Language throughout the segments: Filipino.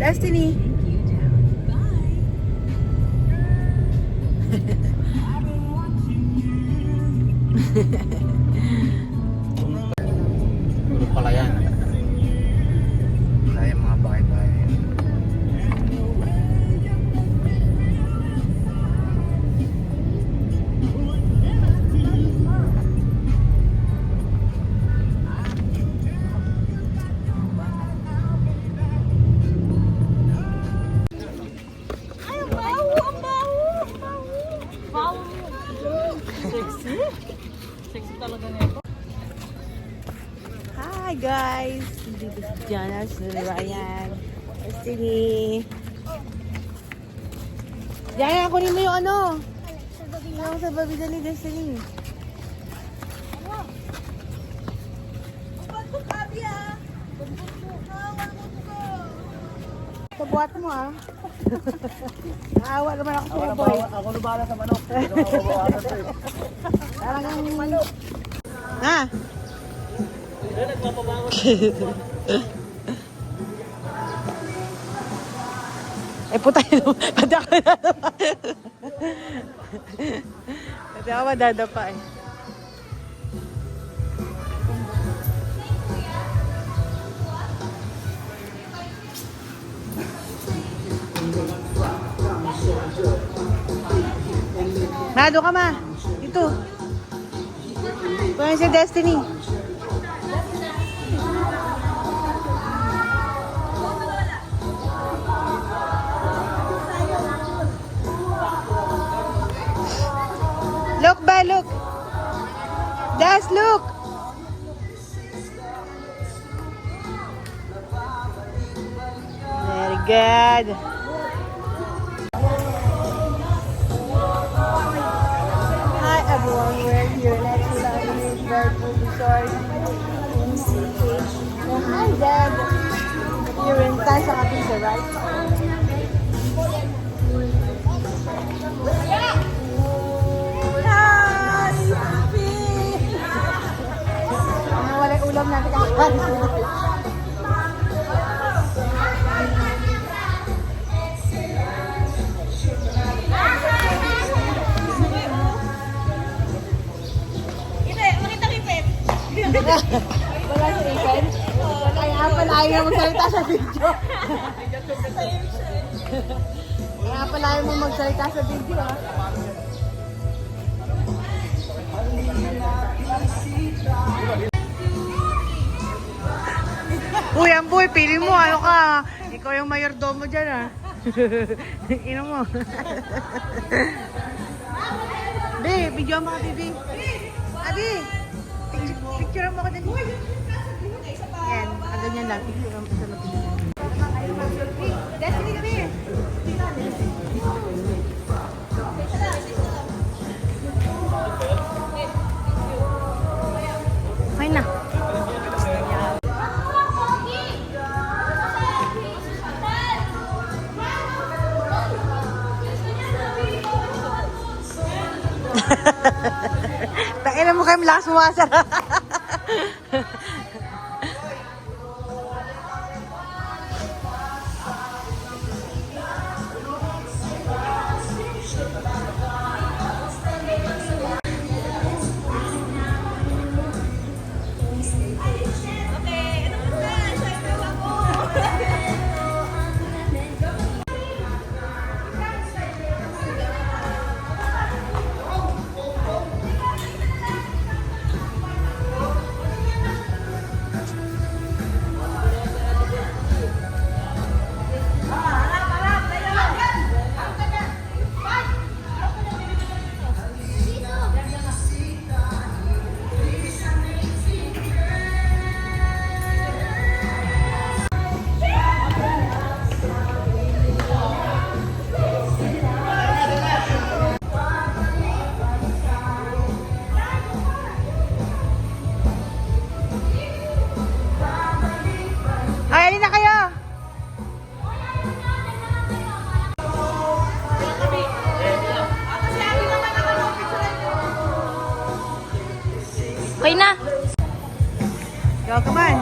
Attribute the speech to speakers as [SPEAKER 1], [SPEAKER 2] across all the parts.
[SPEAKER 1] Destiny.
[SPEAKER 2] Tulog pala yan. Kaya mga bahay-bahay.
[SPEAKER 1] Hi guys! Dito si Jana, si Ryan, Destiny. Jana, kunin mo yung ano? Yung sa babida ni Destiny. Sa buhat mo ah. Naawa naman ako sa boy.
[SPEAKER 2] Ako na bahala sa manok.
[SPEAKER 1] Talagang manok. Ha? Eh puta yun. Pati ako nadapa. Pati ako madadapa eh. Nado ka ma. Ito. Kaya si Destiny. Look ba, look. Des, look. Very good. Hi everyone, we're here. Let's learn this verb resort in CH. And hi Dad. You're in Tasha Kapisa, right? Wala ulam natin kasi wala si Ethan. Kaya pala ayaw magsalita sa video. Kaya pala ayaw mo magsalita sa video ha. Uy, Amboy, pili mo. Ano ka? Ikaw yung mayordomo dyan, ha? Ino mo. Be, video mo ka, Bibi. Abi, picture mo ka din. Yan, ganyan lang. Picture mo sa lapit. Destiny, Be. Fine na. Tangina mo kayo malakas muwasar.
[SPEAKER 3] Okay na.
[SPEAKER 1] Go, come on.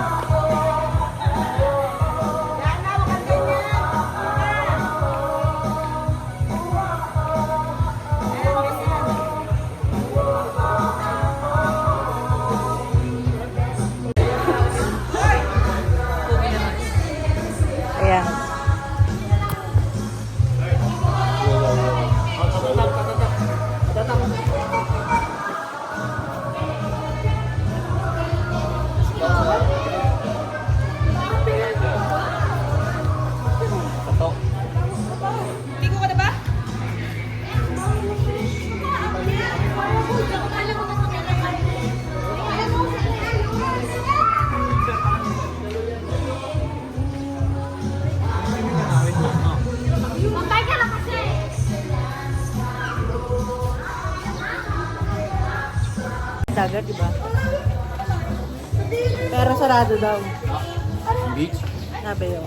[SPEAKER 1] dagat, di ba? Pero sarado daw.
[SPEAKER 2] Beach?
[SPEAKER 1] Sabi yun.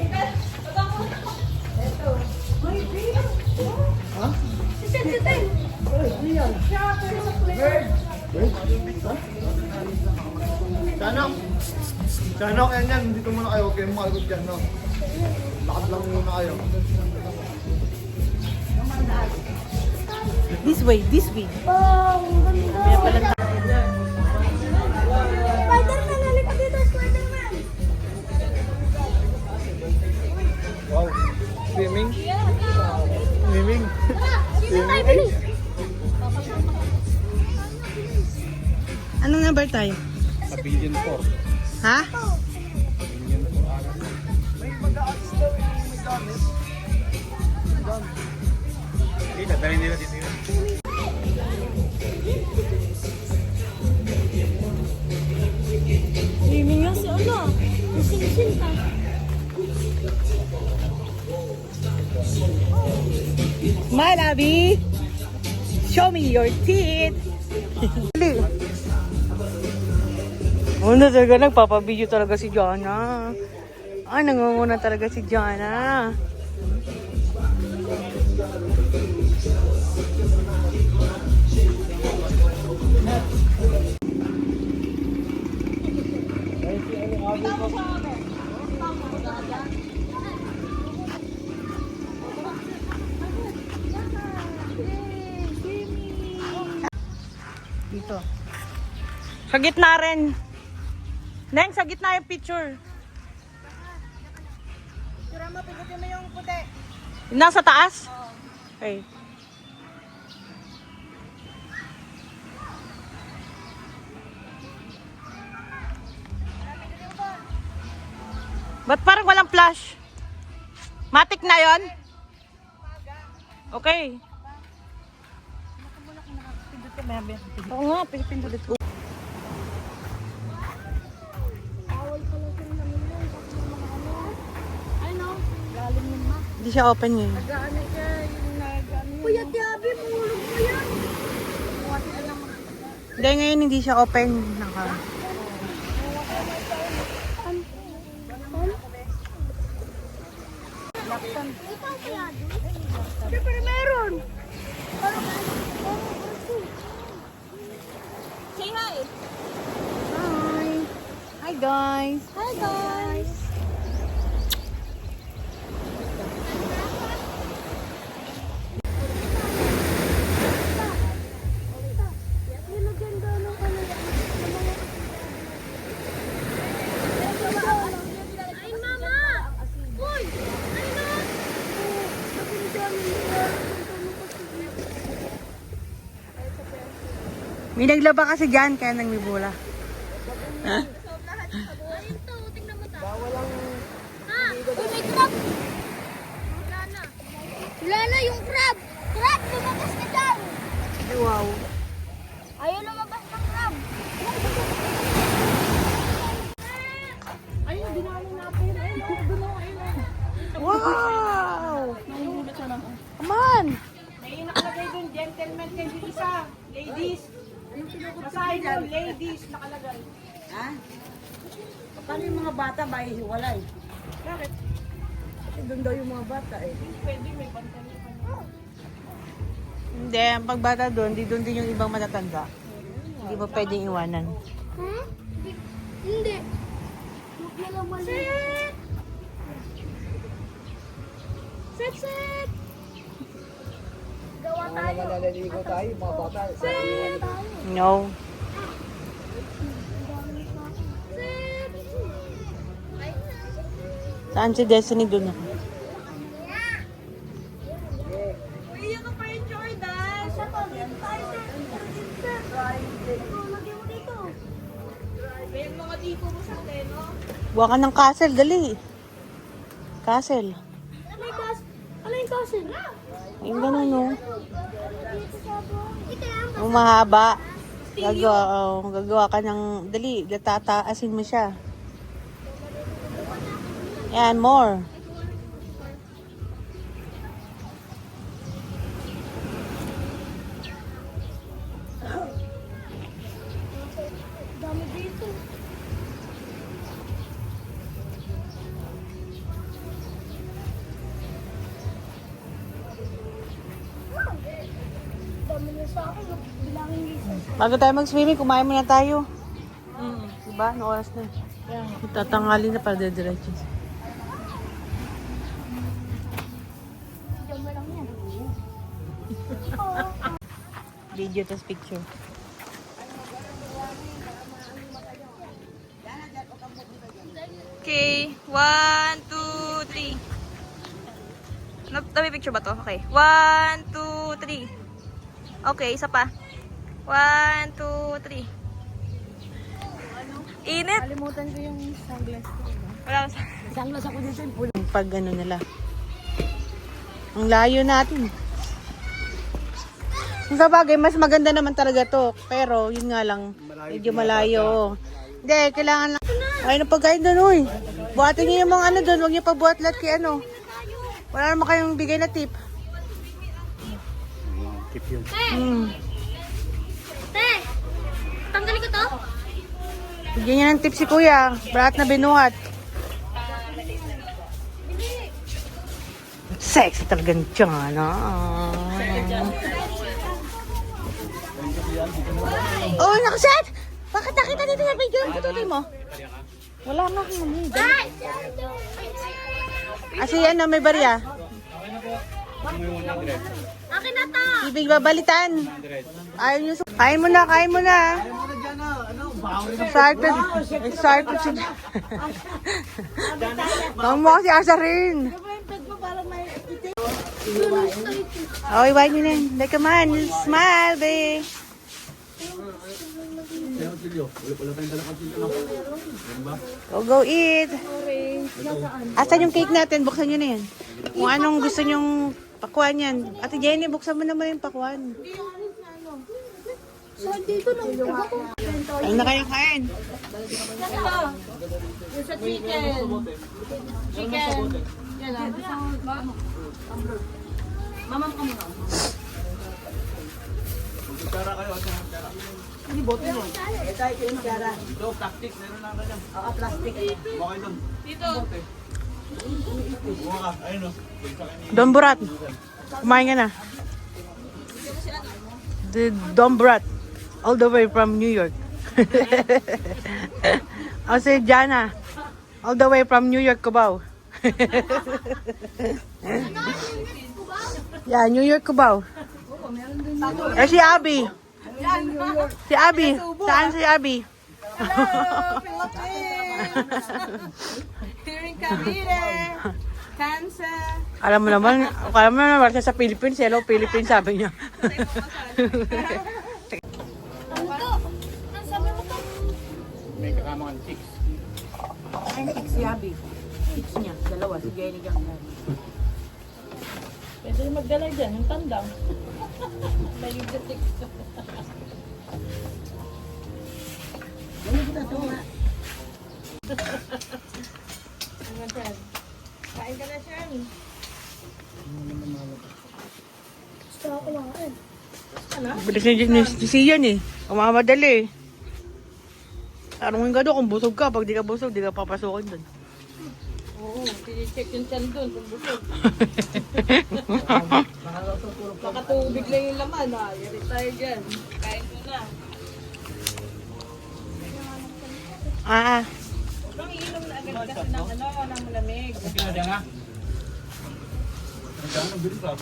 [SPEAKER 2] Chanok! Chanok, yan. Dito muna kayo. Huwag kayong makikot dyan, no? Lakad lang muna kayo.
[SPEAKER 1] This way, this way.
[SPEAKER 3] Oh, ang ganda.
[SPEAKER 1] Kaya pala tayo dyan.
[SPEAKER 3] Spider-Man, halika dito, Spider-Man.
[SPEAKER 2] Wow. Swimming? Swimming?
[SPEAKER 3] Dito tayo, bilis.
[SPEAKER 1] Anong number tayo?
[SPEAKER 2] Sa Billion 4.
[SPEAKER 1] Ha?
[SPEAKER 2] Billion 4 agad. May mag-a-assist daw yung may gamit. Hindi, dahil nila dito yun.
[SPEAKER 3] Swimming nga si ano. Sing-sing ka.
[SPEAKER 1] Smile, Abby! Show me your teeth! Una talaga, nagpapabideo talaga si Jana. Ah, nangunguna talaga si Jana. Dito. Sa gitna rin. Neng, sa gitna yung picture.
[SPEAKER 3] Tira mo, pigutin mo yung puti.
[SPEAKER 1] Nasa taas? Okay. Ba't parang walang flash? Matic na yon? Okay. Oo nga, pinipindulit ko.
[SPEAKER 3] Bawal pala sila namin yun. Kasi yung mga ano. Ay no, galing yung ma.
[SPEAKER 1] Hindi siya open yun.
[SPEAKER 3] Nag-ano siya, yung nag-ano yun. Kuya Tiabi, mahulog mo yan. Kuha sila ng mga.
[SPEAKER 1] Hindi, ngayon hindi siya open. Naka.
[SPEAKER 3] Ikaw kaya doon? Siyempre meron. Say hi.
[SPEAKER 1] Hi. Hi guys.
[SPEAKER 3] Hi guys. Nilagyan daw ng ano yan. Ay mama! Uy! Ano?
[SPEAKER 1] May naglaba kasi dyan, kaya nang may bola. Ha?
[SPEAKER 3] Ayun to, tingnan mo ta. Ha? Uy, may crab! Wala na. Wala na yung crab! Crab! Lumabas ka dyan!
[SPEAKER 1] Wow.
[SPEAKER 3] Ayaw lumabas ng crab! Ayun, dinaanin natin. Ayun, doon o, ayun.
[SPEAKER 1] Wow! Come on!
[SPEAKER 4] May nakalagay doon, gentleman kayo isa. Ladies. Basahin mo, ladies, nakalagay.
[SPEAKER 5] Ha? Paano yung mga bata ba hiwalay?
[SPEAKER 4] Bakit?
[SPEAKER 5] Kasi doon daw yung mga bata eh.
[SPEAKER 4] Pwede, may bantay ka.
[SPEAKER 1] Hindi, ang pagbata doon, di doon din yung ibang matatanda. Hindi mo pwedeng iwanan.
[SPEAKER 3] Ha? Hindi. Huwag na lang mali. Set! Set, set! Gawa tayo.
[SPEAKER 2] Naliligo tayo, mga bata.
[SPEAKER 3] Set!
[SPEAKER 1] No.
[SPEAKER 3] Set!
[SPEAKER 1] Saan si Destiny doon?
[SPEAKER 3] Uy, ako pa yung Jordan. Sa pagin tayo. Lagyan mo dito.
[SPEAKER 4] May mga tipo mo sa teno.
[SPEAKER 1] Buwa ka ng castle, dali. Castle.
[SPEAKER 3] May kas... Ano yung kasin?
[SPEAKER 1] Ayun ganun, no?
[SPEAKER 3] Dito sa buwan. Ito lang.
[SPEAKER 1] Ang mahaba. Gagawa ka ng, dali, tataasin mo siya. Yan, more.
[SPEAKER 3] sa akin, bilangin dito.
[SPEAKER 1] Bago tayo mag-swimming, kumain muna tayo. Diba? No oras na. Tatanghali na para dediretso.
[SPEAKER 3] Diyan mo lang yan.
[SPEAKER 1] Video tas picture.
[SPEAKER 6] Okay, 1, 2, 3. Tabi picture ba to? Okay. 1, 2, 3. Okay, isa pa. 1, 2, 3. Init.
[SPEAKER 1] Kalimutan ko yung sunglass ko.
[SPEAKER 6] Wala ko sa...
[SPEAKER 1] Sunglass ako dito yung pulo. Pag ano nila. Ang layo natin. Sa bagay, mas maganda naman talaga to. Pero, yun nga lang, medyo malayo. Hindi, kailangan lang. Ay, napagkain doon, uy. Buhatin niyo yung mga ano doon. Huwag niyo pabuhat lahat kay ano. Wala naman kayong bigay na tip.
[SPEAKER 2] Tip yun.
[SPEAKER 3] Te! Tanggalin ko to?
[SPEAKER 1] Bigyan niya ng tip si kuya. Barat na binuhat. Sexy talagang tiyan, Oh, nakaset! Bakit nakita dito sa video yung tutuloy mo? Wala nga akong mali.
[SPEAKER 3] Ay!
[SPEAKER 1] Asi ano, may barya.
[SPEAKER 3] Akin na to!
[SPEAKER 1] Ibig babalitan. Ayaw niyo. Kain mo na, kain mo na. Excited. Excited si... Bang mo kasi asa rin. Oh, iwain niyo na. Like a man. Smile, babe. Go eat. Asan yung cake natin? Buksan nyo na yan. Kung anong gusto nyong pakuan yan. Ate Jenny, buksan mo naman yung pakuan. Kain na kayo, kain.
[SPEAKER 4] Sa chicken. Chicken. Yan ah. Mama ka muna.
[SPEAKER 2] Magkara kayo.
[SPEAKER 5] Hindi bote mo. Ito ay yung gara.
[SPEAKER 2] Ito, plastic. Meron lang ganyan.
[SPEAKER 5] Oo, plastic.
[SPEAKER 2] Okay doon.
[SPEAKER 6] Dito.
[SPEAKER 2] Buha ka. Ayun o.
[SPEAKER 1] Don Burat. Kumain ka na. The Don Burat. All the way from New York. O si Jana. All the way from New York, Cubao. Yeah, New York, Cubao. Eh si Abby. Si Abby. Saan si Abby?
[SPEAKER 4] Here in Cavite. Kansas.
[SPEAKER 1] Alam mo naman sa Philippines. Hello, Philippines, sabi niya.
[SPEAKER 3] Ano to? Ang sabi mo to?
[SPEAKER 2] May kasama kang chicks.
[SPEAKER 5] Ay, si Abby. Six niya. Dalawa. Si Jenny ka.
[SPEAKER 4] Pwede magdala dyan, yung tandang. May six. Kain ka na, Shen.
[SPEAKER 3] Gusto ako kumain.
[SPEAKER 1] Bilis ni Sian eh. Umamadali eh. Tarungin ka doon kung busog ka. Pag di ka busog, di ka papasukin doon.
[SPEAKER 4] Oo, tinicheck yung chan doon kung busog. Nakatubig lang yung laman, ha? Yari tayo dyan. Kain ko na.
[SPEAKER 1] Ah,
[SPEAKER 4] Huwag kang iinom na agad kasi ng ng malamig.
[SPEAKER 2] Pinadya nga. Nagkano bilis pa?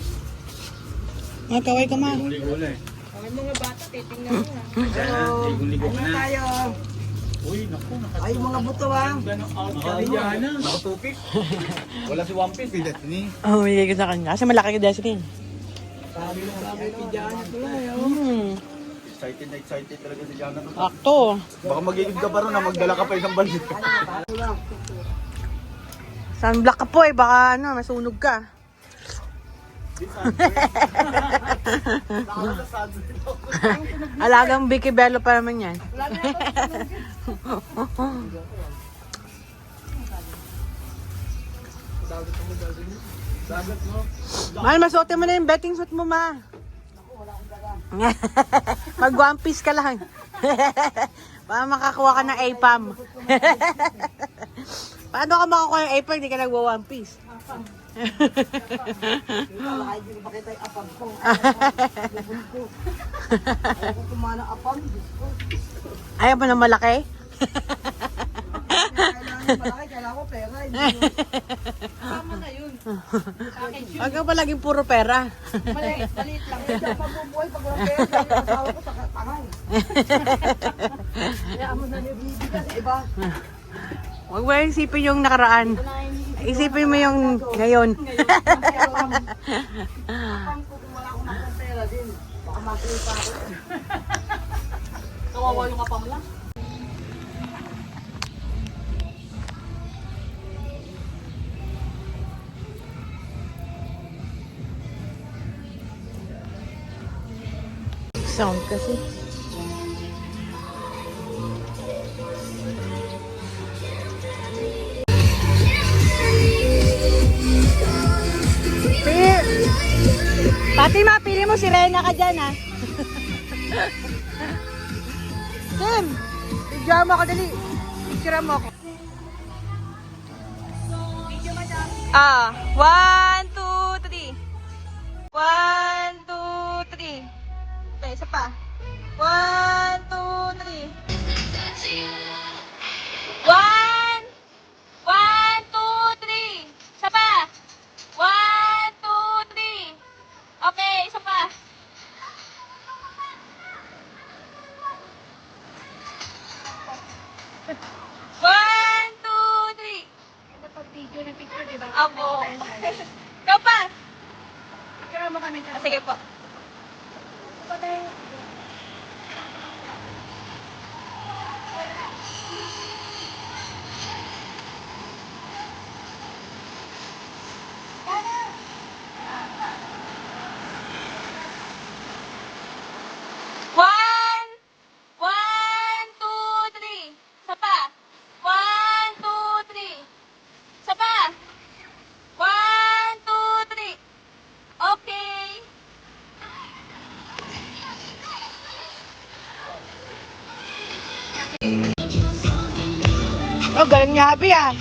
[SPEAKER 1] magkaway ka ma.
[SPEAKER 2] Ligo na eh.
[SPEAKER 4] Ang mga bata, titingnan mo, ha?
[SPEAKER 2] Ligo na.
[SPEAKER 5] Tayo.
[SPEAKER 2] Uy, naku.
[SPEAKER 5] Ay, mga buto ah.
[SPEAKER 2] Nakadiyan. Nakatupik. Wala si One Piece. Ni.
[SPEAKER 1] Oh, bigay ko sa kanya. Kasi malaki ka Destiny.
[SPEAKER 5] Sabi pijama tuloy.
[SPEAKER 2] Excited na excited talaga si Jana.
[SPEAKER 1] Akto.
[SPEAKER 2] Baka magiging ka pa ron na magdala ka pa isang balik.
[SPEAKER 1] Sunblock ka po eh. Baka masunog ka. Alagang Vicky Bello pa naman yan. Mahal, masuotin mo na yung betting suit mo, ma. Mag One Piece ka lang. Para makakuha ka ng APAM. Paano ka makakuha ng APAM, hindi ka nagwa One Piece?
[SPEAKER 5] Hindi ko pakita yung apam ko. Lubos ko. Ayaw ko kumana apam. Diyos ko.
[SPEAKER 1] Ayaw mo na malaki?
[SPEAKER 5] Kailangan malaki, kailangan ko pera. Hindi yun.
[SPEAKER 4] Tama na yun.
[SPEAKER 1] Huwag ka palaging puro pera.
[SPEAKER 5] Maliit lang. Hindi ako mabubuhay pag walang pera. Dahil ang asawa ko tangay. Kaya mo na nabibigyan sa iba.
[SPEAKER 1] Huwag mo isipin yung nakaraan. Isipin mo yung ngayon.
[SPEAKER 5] Apam ko kung wala akong nakong pera din. Baka matuloy pa ako. Kawawa yung apam lang.
[SPEAKER 1] Sound kasi. Fatima, pili mo si Rena ka dyan, ha? Tim, picture mo ako, dali. Picture mo ako.
[SPEAKER 6] Ah, 1, 2, 3. 1, 2, 3. Okay, isa pa. 1, 2, 3. 1, 1, 2, 3. Isa pa. 1, 2, 3. Okay, isa pa. One, two, three.
[SPEAKER 4] Pag-video ng picture, di ba?
[SPEAKER 6] Ako. Ikaw pa.
[SPEAKER 4] Kaya mo kami
[SPEAKER 6] Ah, sige po. One, 1, 2, 3. Isa pa. 1, 2, 3. Isa pa. 1, 2, 3. Okay.
[SPEAKER 1] Oh, galing niya, Habi, ah.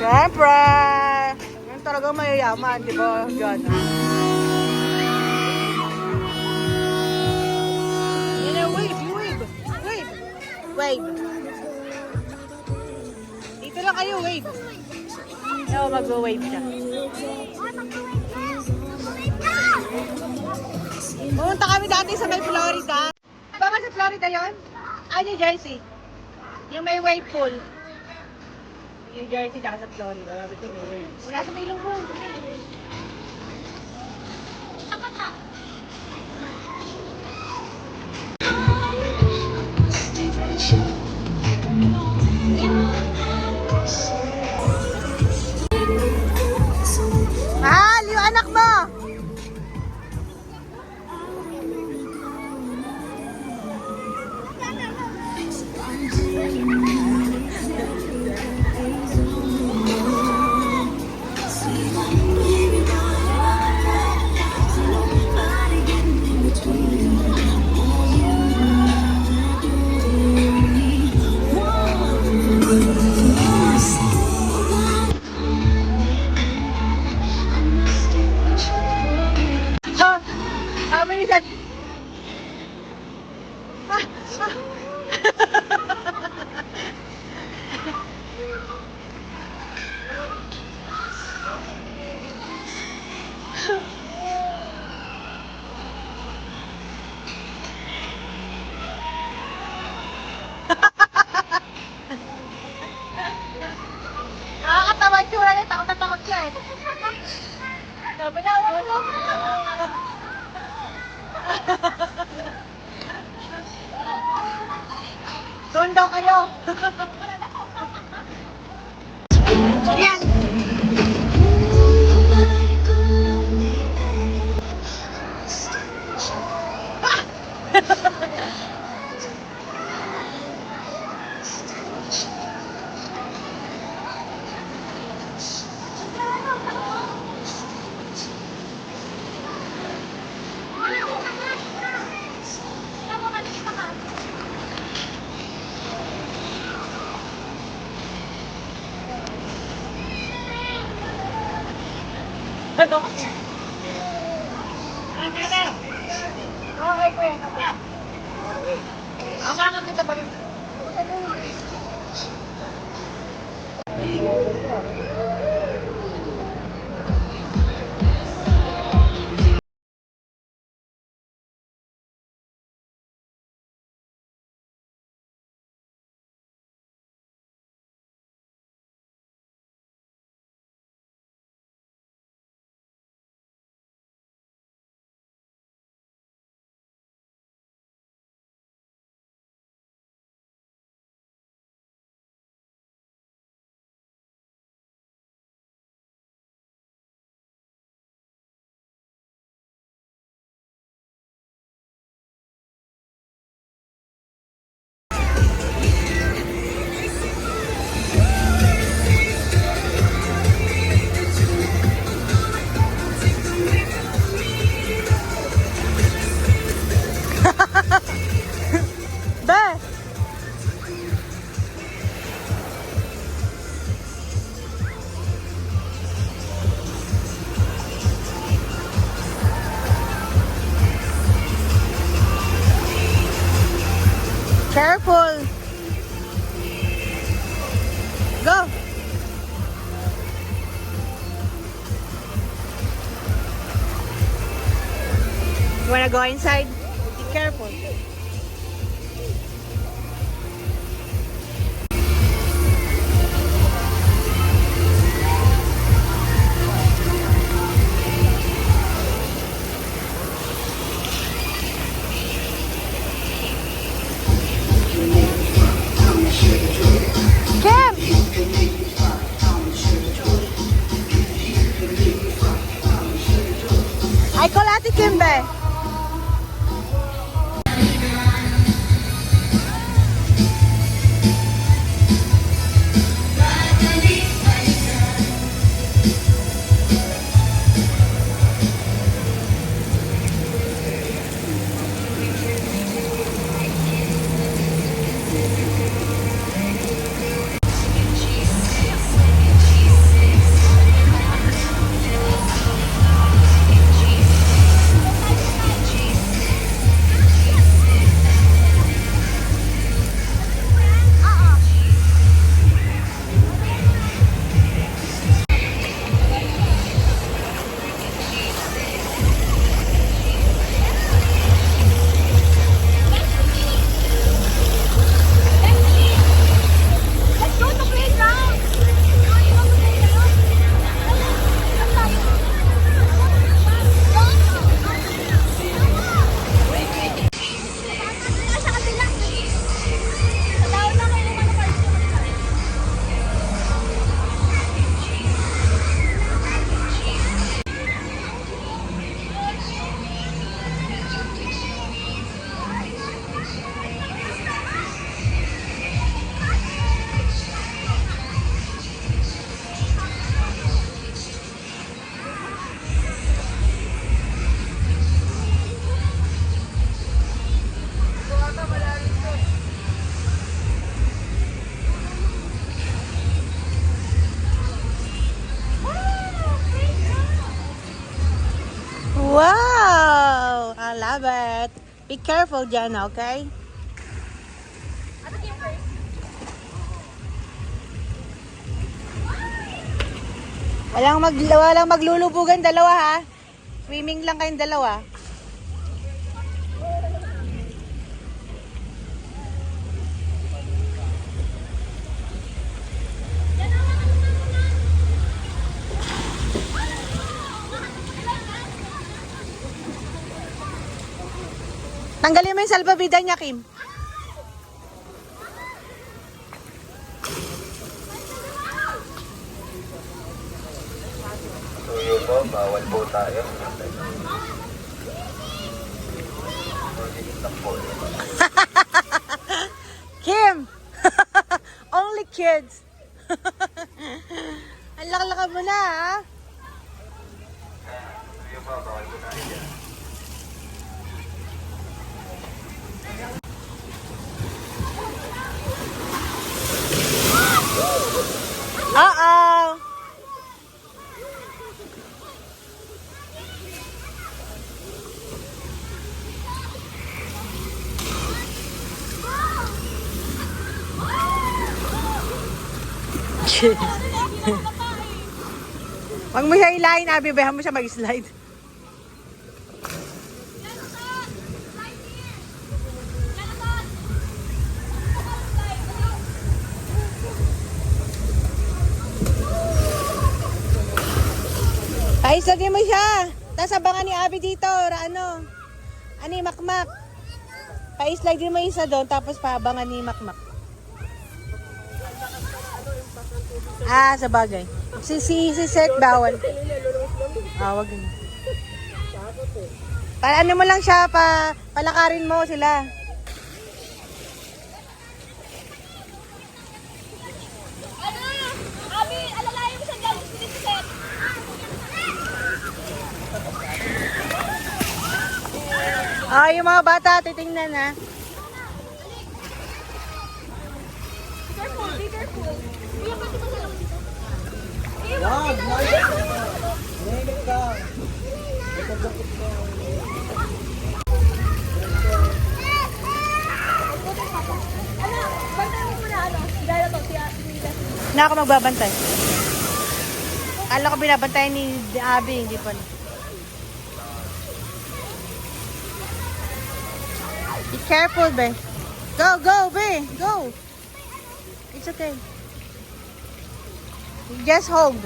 [SPEAKER 1] Siyempre! Yan talagang mayayaman, di ba? Diyan. Yan na, wave, wave. Wave. Wave. Dito lang kayo, wave. Oo, mag-wave siya. Pumunta kami dati sa may Florida. Baka sa Florida yon? Ah, New Jersey. Yung may wave pool. New Jersey, tsaka sa Florida. Wala sa may lungkong. Mahal, yung anak mo! How many that? Nakakatawa yung tsura niya, takot na takot siya eh. Sabi na, doon daw kayo. Yan. Ano? Okay po yan. Ang mga kita ba? Be! Careful! Go! You wanna go inside? Be careful. Kim! Ay, call Ate Kim, be. Be careful dyan, okay? Walang maglulubugan dalawa ha. Swimming lang kayong dalawa. Tanggalin mo yung salbabida niya, Kim.
[SPEAKER 7] Tuyo po, bawal po tayo.
[SPEAKER 1] Kim! Only kids. Ang laka-laka mo na, ha?
[SPEAKER 7] Tuyo po, bawal po tayo.
[SPEAKER 1] Uh-oh! Wag mo siya ilahin, Abi. Bayahan mo siya mag-slide. Ay, sagay mo siya. Tapos abangan ni Abi dito. Ani, Makmak. Pa-slide din mo isa doon, tapos paabangan ni Makmak. Ah, sa bagay. Si Seth bawal. Wag yun. Ano mo lang siya, palakarin mo sila.
[SPEAKER 3] Abi, alalayan mo siya dyan. Dito set.
[SPEAKER 1] Yung mga bata, titingnan ha.
[SPEAKER 3] Careful, be careful. Kuya, pwede ba sa dito?
[SPEAKER 5] Wag, Nahimik ka.
[SPEAKER 3] Ano, bantay mo muna dahil ito, si
[SPEAKER 1] Na ako magbabantay. Kala ko binabantay ni Abi, hindi pa. Be careful, be. Go, be. Go. It's okay. Just hold.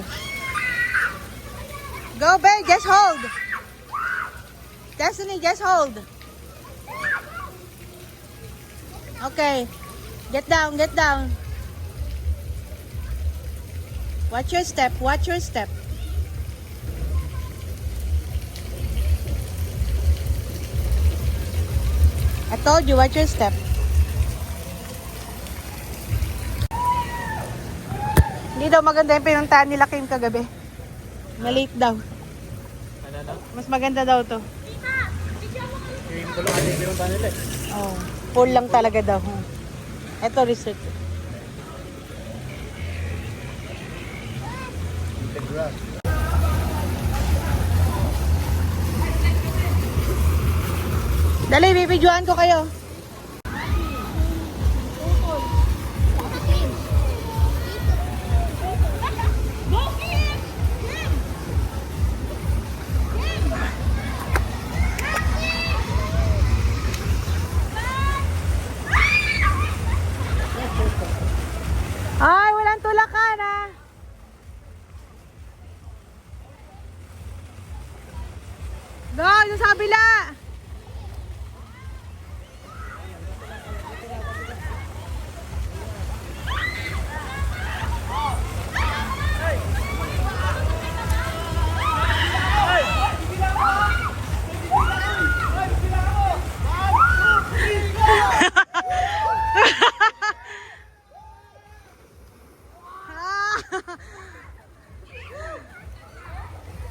[SPEAKER 1] Go, be. Just hold. Destiny, just hold. Okay. Get down, get down. Watch your step, watch your step. I told you, watch your step. Hindi daw maganda yung pinuntahan nila Kim kagabi. Na-late daw. Mas maganda daw to.
[SPEAKER 2] Yung tulungan yung pinunta nila eh.
[SPEAKER 1] Oh, full lang talaga daw. Ito resort.
[SPEAKER 2] The grass.
[SPEAKER 1] Dali, bibidyoan ko kayo. Ay, walang tulakan ah. Go, yung sa kabila.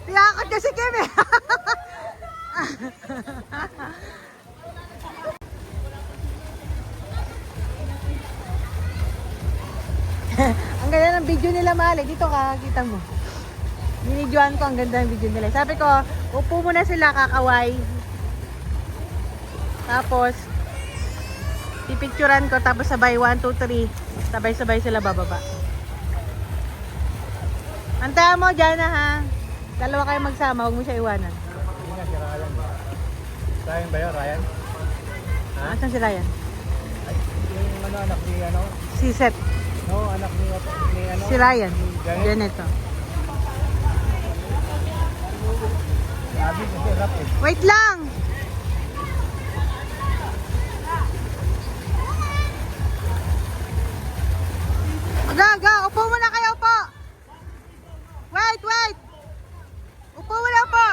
[SPEAKER 1] Tiyakot niya si Kim eh. Ang ganda ng video nila, Mali. Dito ka, kita mo. Binidyoan ko, ang ganda ng video nila. Sabi ko, upo muna sila, kakaway. Tapos, pipicturan ko, tapos sabay 1, 2, 3. Sabay-sabay sila bababa. Antayan mo dyan na ha. Dalawa kayo magsama, huwag mo siya iwanan.
[SPEAKER 2] Hindi nga si Ryan. Ryan ba yun? Ryan?
[SPEAKER 1] Asan si Ryan?
[SPEAKER 2] Ay, yung ano, anak ni ano?
[SPEAKER 1] Si Seth.
[SPEAKER 2] No, anak ni ano?
[SPEAKER 1] Si Ryan.
[SPEAKER 2] Janet.
[SPEAKER 1] Janet to.
[SPEAKER 2] Sabi kasi rap eh.
[SPEAKER 1] Wait lang! Go! Upo muna kayo, upo! Wait! Upo muna po!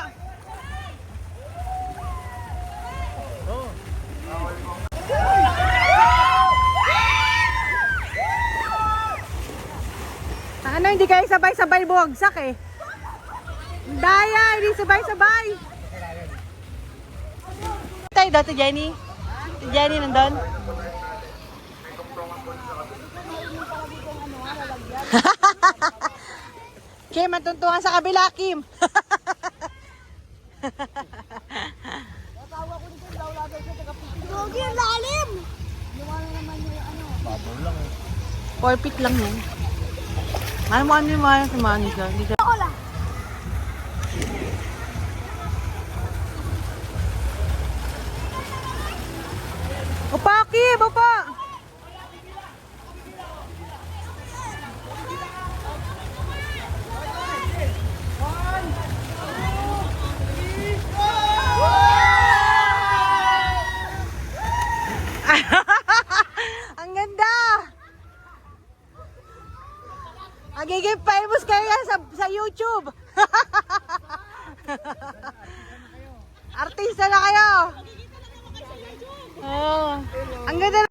[SPEAKER 1] Ano, hindi kayo sabay-sabay bumagsak eh. Daya, hindi sabay-sabay. Tayo daw, si Jenny. Si Jenny nandun. Kim, matuntungan sa kabila, Kim.
[SPEAKER 3] Gogi, ang lalim!
[SPEAKER 1] 4 feet lang yan. Ano mo yung mga sumani ka? Hindi ka...
[SPEAKER 3] Ako lang.
[SPEAKER 1] Upa, Kim! Upa! Ang ganda! Magiging famous kayo yan sa YouTube. Artista na kayo. Oh, ang ganda.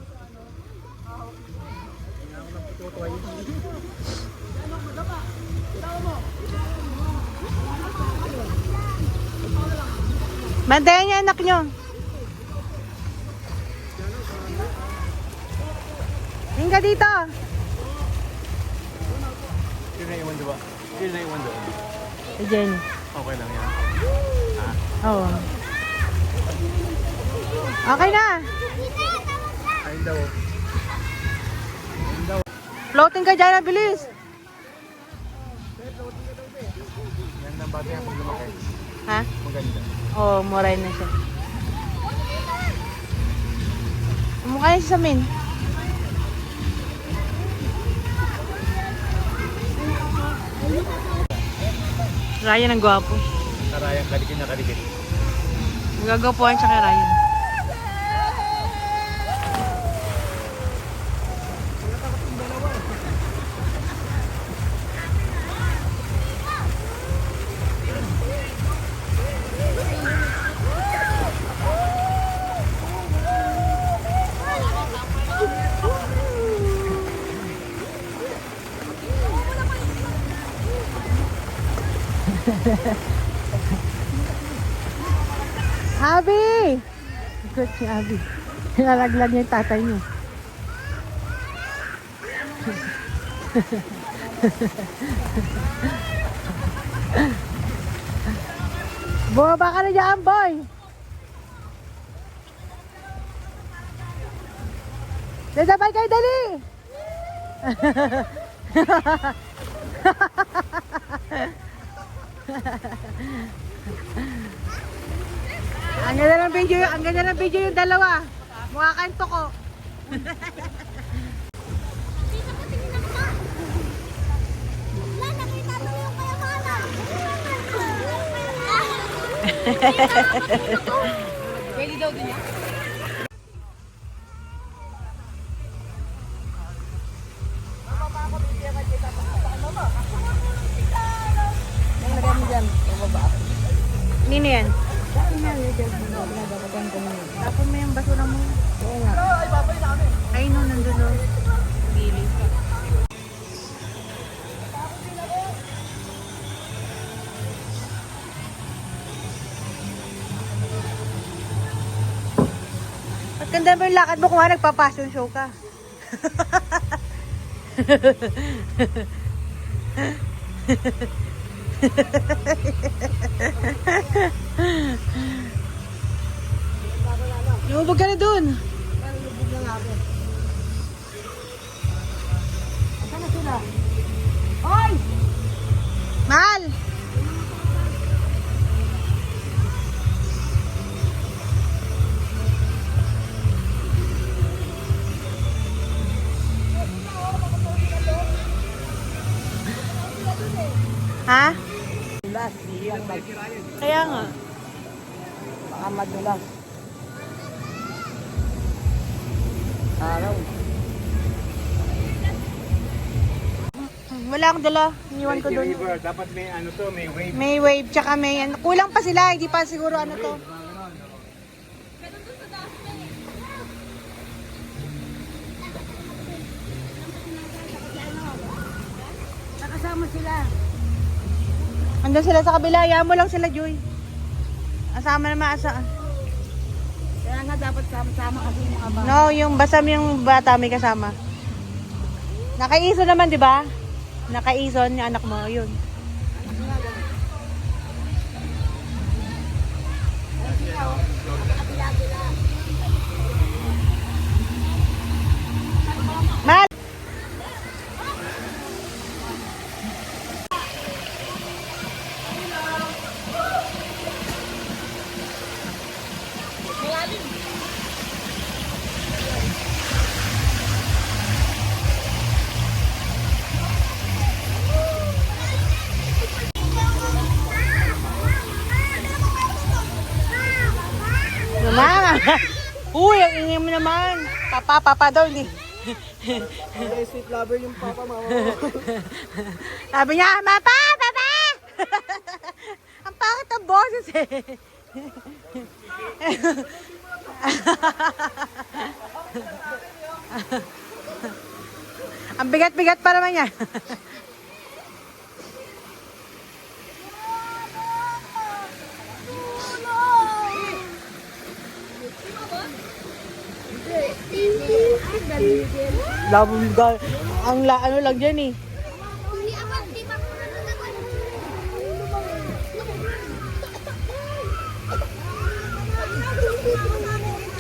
[SPEAKER 1] Bantayan niya anak niyo. Tingin ka dito.
[SPEAKER 2] Yun na iwan diba? Yun na iwan doon.
[SPEAKER 1] Si Jenny.
[SPEAKER 2] Okay lang yan.
[SPEAKER 1] Oo. Okay na.
[SPEAKER 2] Ayun daw.
[SPEAKER 1] Floating ka dyan, bilis.
[SPEAKER 2] Yan ang bata yan pag lumaki.
[SPEAKER 1] Ha?
[SPEAKER 2] Maganda.
[SPEAKER 1] Oo, moray na siya. Mukha na siya sa min. Ryan ang gwapo.
[SPEAKER 2] Karayang kalikit na kalikit.
[SPEAKER 1] Magagapuan siya kay Ryan. Abby! Good si Abby. Nilalaglag niya yung tatay niya. Bumaba ka na dyan, boy! Dadabay kayo, dali! Ang ganda ng video yung dalawa. Mukha kang toko.
[SPEAKER 3] Dito ko tingin ako pa. Wala, nakita mo yung kayamanan.
[SPEAKER 4] Pwede daw din yan.
[SPEAKER 1] Nino yan? Tapon mo yung basura mo. Oo nga. Ay no, nandun no. Gili. At ganda mo yung lakad mo kung nagpa-fashion show ka. Lumubog ka na dun.
[SPEAKER 5] Pero lubog lang ako. Saan na sila? Hoy!
[SPEAKER 1] Mahal! Ha?
[SPEAKER 5] Dulas.
[SPEAKER 1] Kaya nga.
[SPEAKER 5] Baka madulas. Araw.
[SPEAKER 1] Wala akong dala. Iniwan ko doon.
[SPEAKER 2] Dapat may ano to, may wave.
[SPEAKER 1] May wave, tsaka may... Kulang pa sila, hindi pa siguro ano to.
[SPEAKER 5] Nakasama sila.
[SPEAKER 1] Andun sila sa kabila, hayaan mo lang sila, Joy. Asama naman,
[SPEAKER 5] Kaya nga dapat sama-sama kasi yung mga bata.
[SPEAKER 1] No, yung basam yung bata may kasama. Nakaison naman, di ba? Nakaison yung anak mo, yun. Mal! Mama! Uy, ang ingay mo naman. Papa daw, hindi.
[SPEAKER 5] Ay, sweet lover yung papa, mama.
[SPEAKER 1] Sabi niya, Papa! Ang pangit ang boses eh. Ang bigat-bigat pa naman niya. Ang ano lang dyan eh.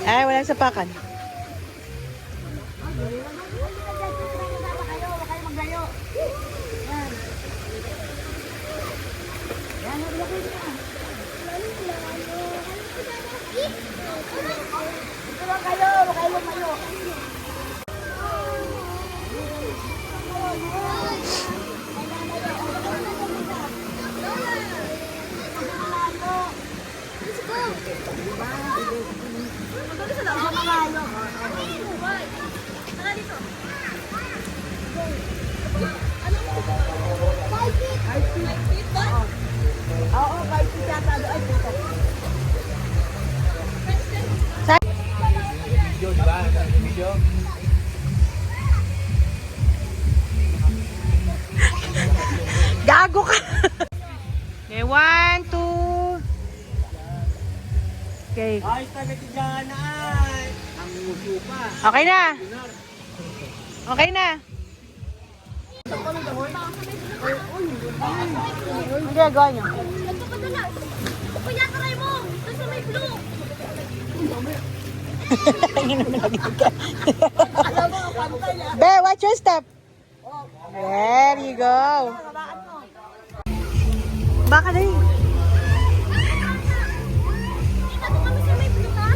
[SPEAKER 1] Ay, walang sapakan.
[SPEAKER 5] Oo, kahit si Tata, ay, puto.
[SPEAKER 2] Video, di ba? Video.
[SPEAKER 1] Gago ka! Okay, 1, 2. Okay.
[SPEAKER 5] Ay, talaga dyan ay. Ang muso pa.
[SPEAKER 1] Okay na. Okay na. Ang ginagawa niyo?
[SPEAKER 3] Nagpapadalas. Kuya, try mo. Ito sa may blue.
[SPEAKER 1] Be, watch your step. There you go. Baka na yun.
[SPEAKER 3] Dito kami sa may blue, ha?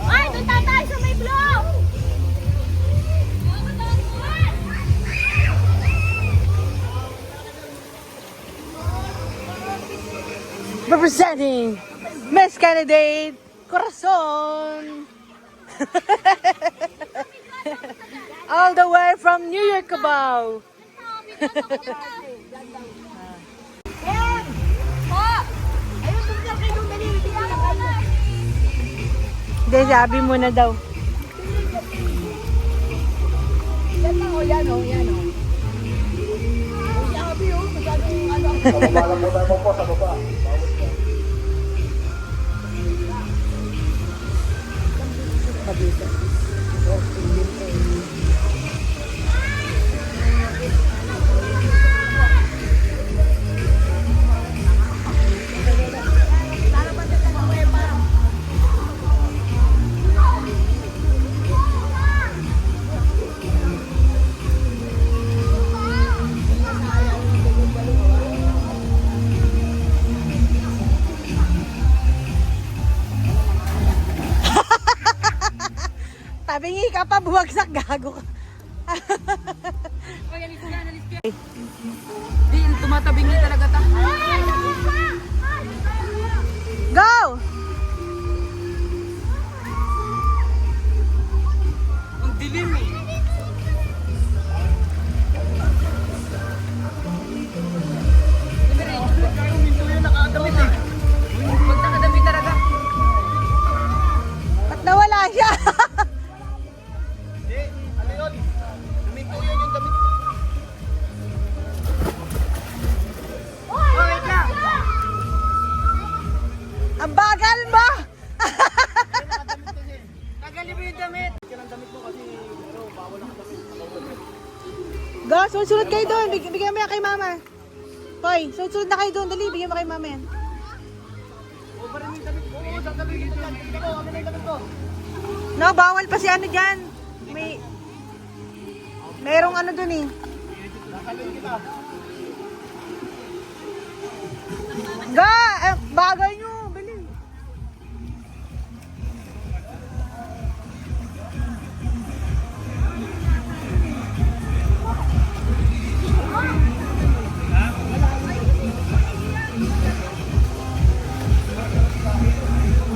[SPEAKER 3] Ay, doon tayo sa may blue.
[SPEAKER 1] Representing Miss Candidate Corazon. All the way from New York, Cubao. Hindi, sabi mo na daw.
[SPEAKER 5] Yan lang, o, yan, o, yan, o. Sabi, o, masyadong, ano,
[SPEAKER 2] Pababa mo tayo po sa baba.
[SPEAKER 1] ka pa buwagsak, gago ka.
[SPEAKER 5] Di, tumatabing niya talaga ta.
[SPEAKER 1] Go!
[SPEAKER 5] Ang dilim eh. Pag nakadamit talaga.
[SPEAKER 1] Ba't nawala siya?
[SPEAKER 2] Hindi, ano yun? Huminto yun yung damit.
[SPEAKER 5] Wait lang.
[SPEAKER 1] Ang bagal mo!
[SPEAKER 5] Tagalin mo yung damit.
[SPEAKER 1] Go, sunod kayo doon. Bigyan mo yan kay mama. Hoy, sunod na kayo doon. Dali, bigyan mo kay mama yan. No, bawal pa si ano dyan. Merong ano doon eh. Ga! Bagay nyo! Bili!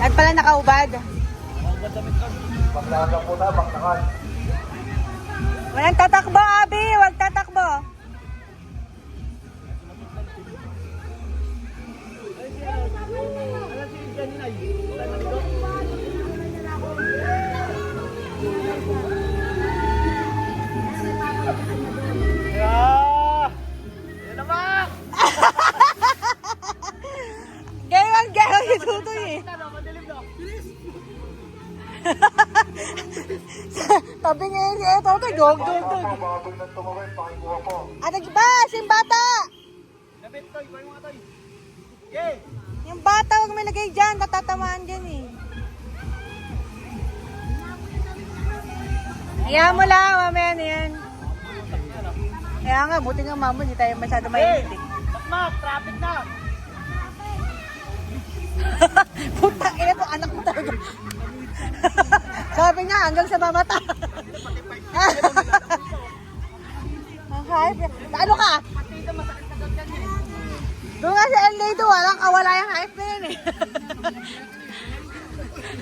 [SPEAKER 1] At pala nakaubad.
[SPEAKER 2] Maglagang po na, maglakan.
[SPEAKER 1] Walang tatakbo, Abi! Huwag tatakbo!
[SPEAKER 2] Yan naman!
[SPEAKER 1] Gaya yung tutoy eh. Tabi ngayon si Eto, dog.
[SPEAKER 7] Baboy ng tumawin, pakikuha po.
[SPEAKER 1] Ano ba? Yung bata!
[SPEAKER 2] David, Toy, bayo mga Toy. Okay.
[SPEAKER 1] Yung bata, huwag may lagay dyan. Natatamaan dyan eh. Hayaan mo lang, mamaya na yan. Kaya nga, buti nga mama, hindi tayo masyado mainit eh.
[SPEAKER 2] Makmak, traffic na!
[SPEAKER 1] Puta, ina to, anak mo talaga. Sabi niya, hanggang sa mamata. Ang hype. Ano ka? Doon nga sa LA doon, walang kawala yung hype na yun eh.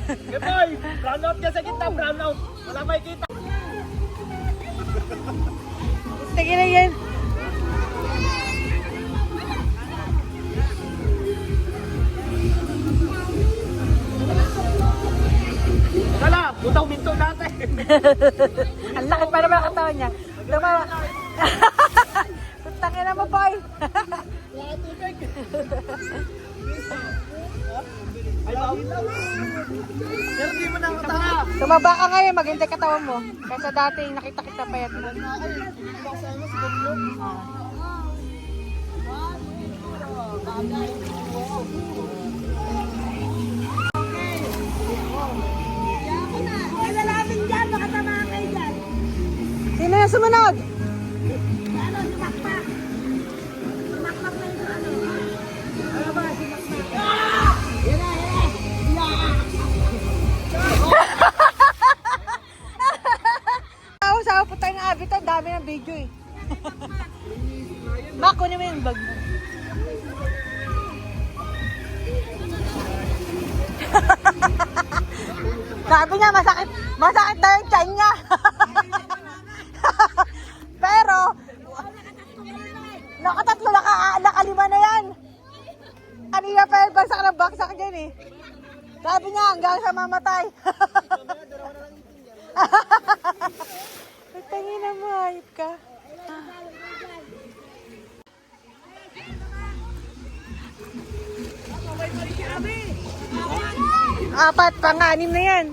[SPEAKER 2] Okay, boy! Brown out ka sa gitna, brown out! Wala may kita!
[SPEAKER 1] Tingin na yan.
[SPEAKER 2] Wala! Putang minto natin!
[SPEAKER 1] Ang lakit pa naman ang katawan niya. Tumawa. Putangin na mo, boy.
[SPEAKER 2] Ay, bawin lang! Pero di mo nakatanga!
[SPEAKER 1] Tumaba ka ngayon, maghintay katawan mo. Kaysa dati, nakita-kita pa yan. Sino yung sumunod? Sawa po tayo ng abit, ang dami ng video eh. Mak, kunin mo yung bag mo. Sabi niya, masakit daw yung tiyan niya. Pero, nakatatlo, nakalima na yan. Kanina pa yung bagsak dyan eh. Sabi niya, hanggang sa mamatay. Tangin na mo, ayop ka. Apat, pang-anim na yan.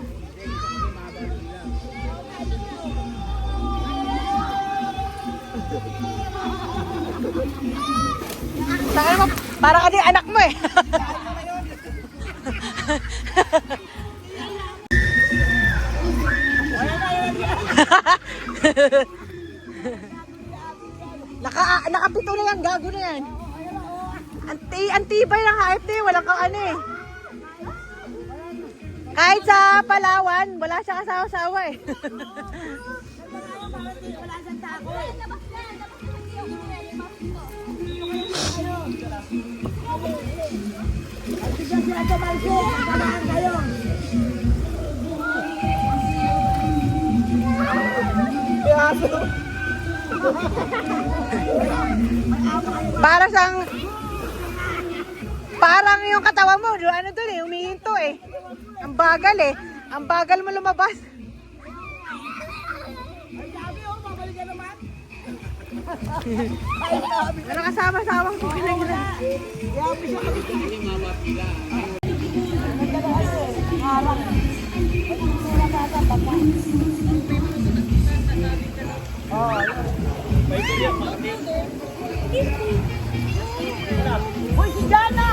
[SPEAKER 1] Saka mo, parang ano yung anak mo eh. Nakapito na yan, gago na yan. Antibay ng HFD, walang kang ano eh. Kahit sa Palawan, wala siya kasawa-sawa eh. Parang yung katawa mo, ano dun eh, umihinto eh. Ang bagal eh. Ang bagal mo lumabas. Pero kasama-sama ko pinagila.
[SPEAKER 5] Uy, si Jana!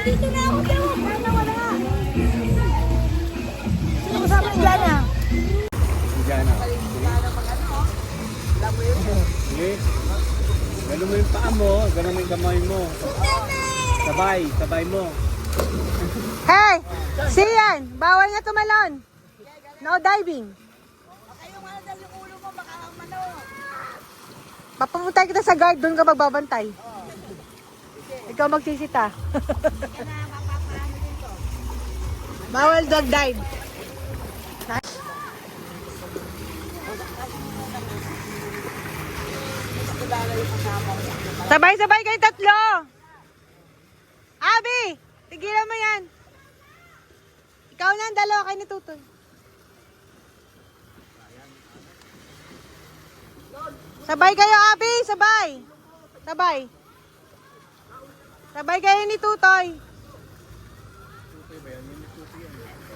[SPEAKER 3] Dito na ako, Dewa.
[SPEAKER 5] Jana, wala! Sino kasama ni Jana?
[SPEAKER 8] Diyan na. Sige. Ganun mo yung paa mo, ganun mo yung kamay mo. Sabay mo.
[SPEAKER 1] Hey! Sian! Bawal na tumalon. No diving. Papamuntay kita sa guard, doon ka magbabantay. Ikaw magsisita. Bawal dog dive. Sabay-sabay kayo tatlo. Abi! Tigilan mo yan. Ikaw na ang dalawa kayo ni Tutoy. Sabay kayo, Abi! Sabay! Sabay! Sabay kayo ni Tutoy.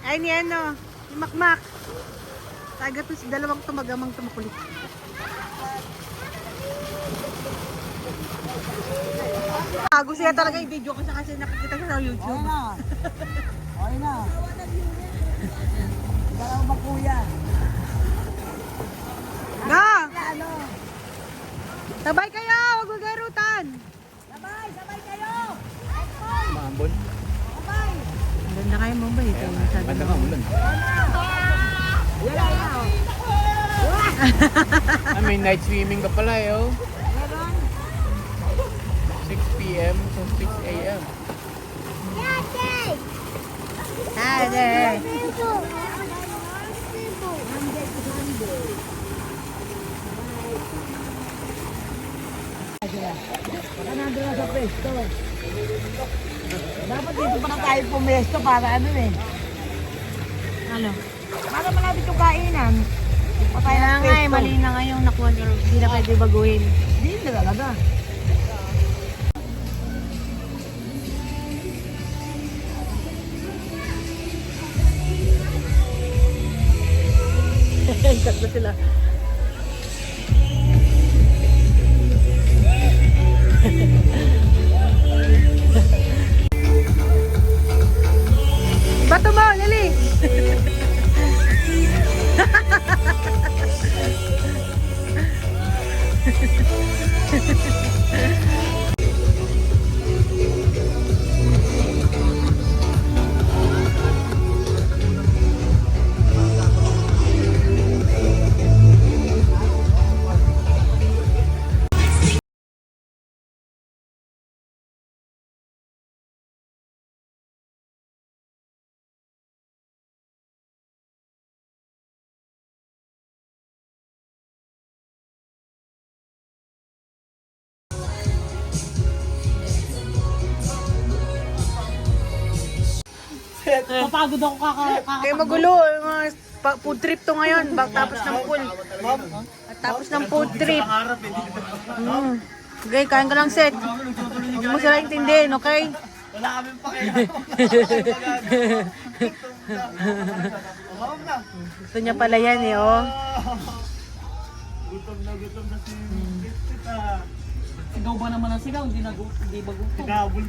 [SPEAKER 1] Ay, ni ano? Ni Makmak. Taga to si dalawang tumagamang tumakulit. Bago siya talaga i-video ko siya kasi nakikita ko sa YouTube.
[SPEAKER 5] Okay na. Dalawa ba kuya?
[SPEAKER 1] Ga!
[SPEAKER 5] Ano?
[SPEAKER 1] Sabay kayo! Huwag magarutan!
[SPEAKER 5] Sabay kayo!
[SPEAKER 8] Maambon.
[SPEAKER 5] Sabay!
[SPEAKER 1] Ganda kayo mo ba ito?
[SPEAKER 8] Banda ka ulan.
[SPEAKER 5] Wala na.
[SPEAKER 8] May night swimming ka pala eh, oh. 6 p.m. to 6 a.m.
[SPEAKER 1] Ate!
[SPEAKER 5] Baka nandun na sa pwesto. Dapat dito pa na tayo pumesto para ano eh.
[SPEAKER 1] Ano?
[SPEAKER 5] Para malapit yung kainan. Pa tayo
[SPEAKER 1] Kaya
[SPEAKER 5] ng
[SPEAKER 1] nga eh,
[SPEAKER 5] pwesto.
[SPEAKER 1] mali na nga yung nakuha pero hindi na pwede baguhin.
[SPEAKER 5] Hindi na talaga.
[SPEAKER 1] Tatlo sila. Bato mo, Lili!
[SPEAKER 4] Papagod ako
[SPEAKER 1] Kaya magulo, mga food trip to ngayon, tapos ng pool. At tapos ng food trip. Okay, kain ka lang set. Huwag mo sila intindihin, okay?
[SPEAKER 2] Wala kaming pakialam.
[SPEAKER 1] Gusto niya pala yan eh, oh.
[SPEAKER 2] Gutom na si Tita.
[SPEAKER 4] Sigaw ba naman ang sigaw? Hindi ba gusto?
[SPEAKER 2] Gabol.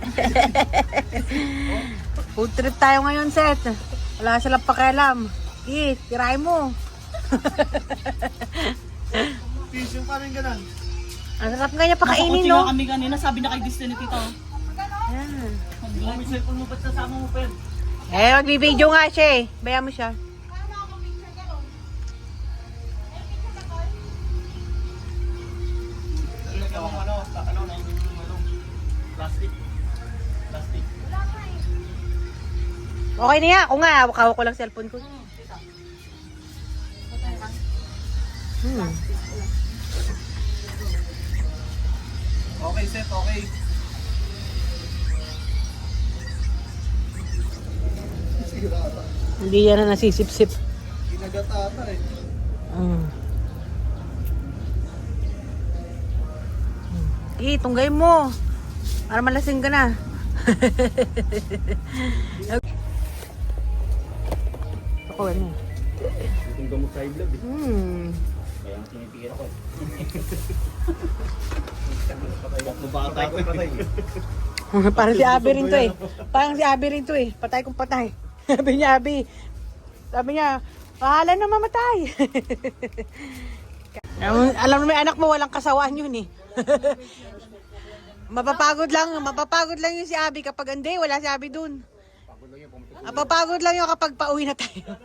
[SPEAKER 1] Food trip tayo ngayon, set. Wala silang pakialam. Tirahin mo.
[SPEAKER 2] Fish yung parang ganun.
[SPEAKER 1] Ang sarap nga niya pakainin,
[SPEAKER 4] Nakakotsi nga
[SPEAKER 1] no?
[SPEAKER 4] kami kanina, sabi na kay Destiny tito.
[SPEAKER 1] Yan.
[SPEAKER 8] May cellphone mo ba't nasama mo, Pen?
[SPEAKER 1] Eh, magbibideo nga siya eh. Bayan mo siya.
[SPEAKER 8] Plastic. Plastic.
[SPEAKER 1] Okay na yan. Ako nga, hawak ko lang cellphone ko.
[SPEAKER 8] Okay, Seth, okay.
[SPEAKER 1] Hindi yan na nasisip-sip.
[SPEAKER 2] Kinagatata eh.
[SPEAKER 1] Tunggay mo. Para malasing ka na. Ako, ano eh.
[SPEAKER 8] Itong gamot sa vlog eh. Kaya ang tinitira ko eh. Patay ko patay.
[SPEAKER 1] Parang si Abby rin to eh. Parang si Abby rin to eh. Patay kong patay. Sabi niya, Abby. Sabi niya, pahala na mamatay. Alam mo, may anak mo, walang kasawaan yun eh. Mapapagod lang yung si Abby kapag hindi, wala si Abby dun. Mapapagod lang yung kapag pauwi na tayo.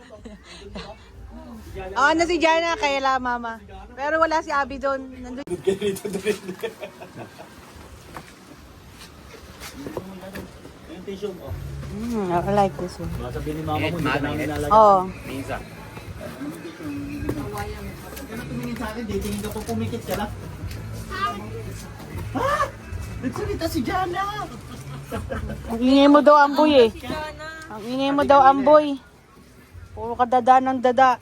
[SPEAKER 1] Oo, na si Jana, kaya la mama. Pero wala si Abby dun. Nandun.
[SPEAKER 8] Yung tissue mo.
[SPEAKER 1] I like this one.
[SPEAKER 8] Baka sabihin ni mama mo, hindi ka namin nilalagay.
[SPEAKER 1] Oo.
[SPEAKER 8] Minsan. Kaya tumingin sa akin, tingin ka po pumikit ka lang. Ha? Nagsalita si Jana!
[SPEAKER 1] Ang ingay mo daw, Amboy eh. Ang ingay mo daw, Amboy. Puro ka dada ng dada.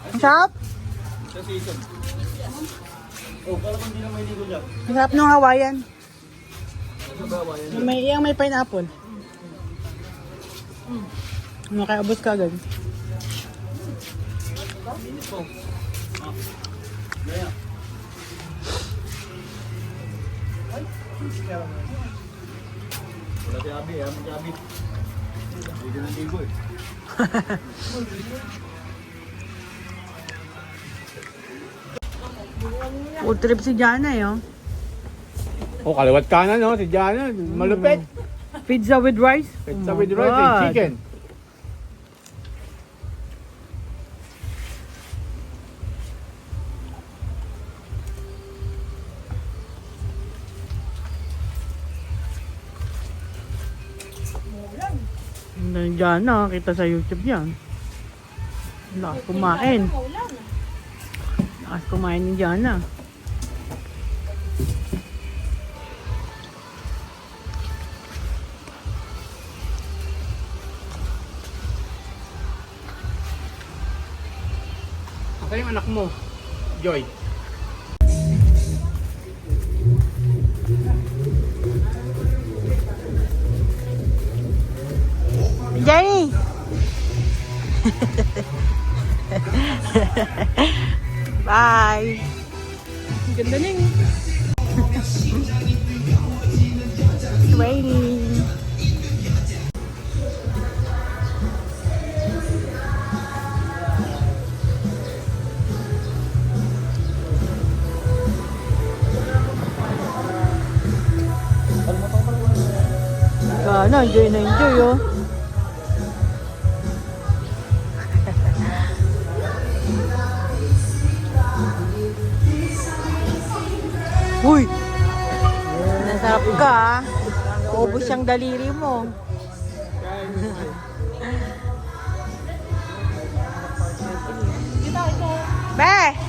[SPEAKER 1] Ang sarap?
[SPEAKER 8] Sa season. Oh, parang hindi na may ligo dyan.
[SPEAKER 1] Ang sarap ng Hawaiian. May pineapple. Nakaabot ka agad.
[SPEAKER 8] Minit po. Ah. Gaya. Wala si Abi, si Abi. Hindi na ligo eh.
[SPEAKER 1] Food trip si Jana eh, oh.
[SPEAKER 8] Oh, kaliwat kanan no, si Jana. Malupit.
[SPEAKER 1] Pizza with rice.
[SPEAKER 8] Pizza
[SPEAKER 1] Oh
[SPEAKER 8] with
[SPEAKER 1] my
[SPEAKER 8] rice and
[SPEAKER 1] God.
[SPEAKER 8] chicken.
[SPEAKER 1] Nandiyan na, kita sa YouTube yan. Lakas kumain. Lakas kumain ni Jana.
[SPEAKER 8] Asa yung anak mo? Joy.
[SPEAKER 1] Jenny! Bye! Ganda na yun. It's raining. Sana, enjoy na enjoy oh. Uy! Nasarap ka ah. Ubus yung daliri mo. Be!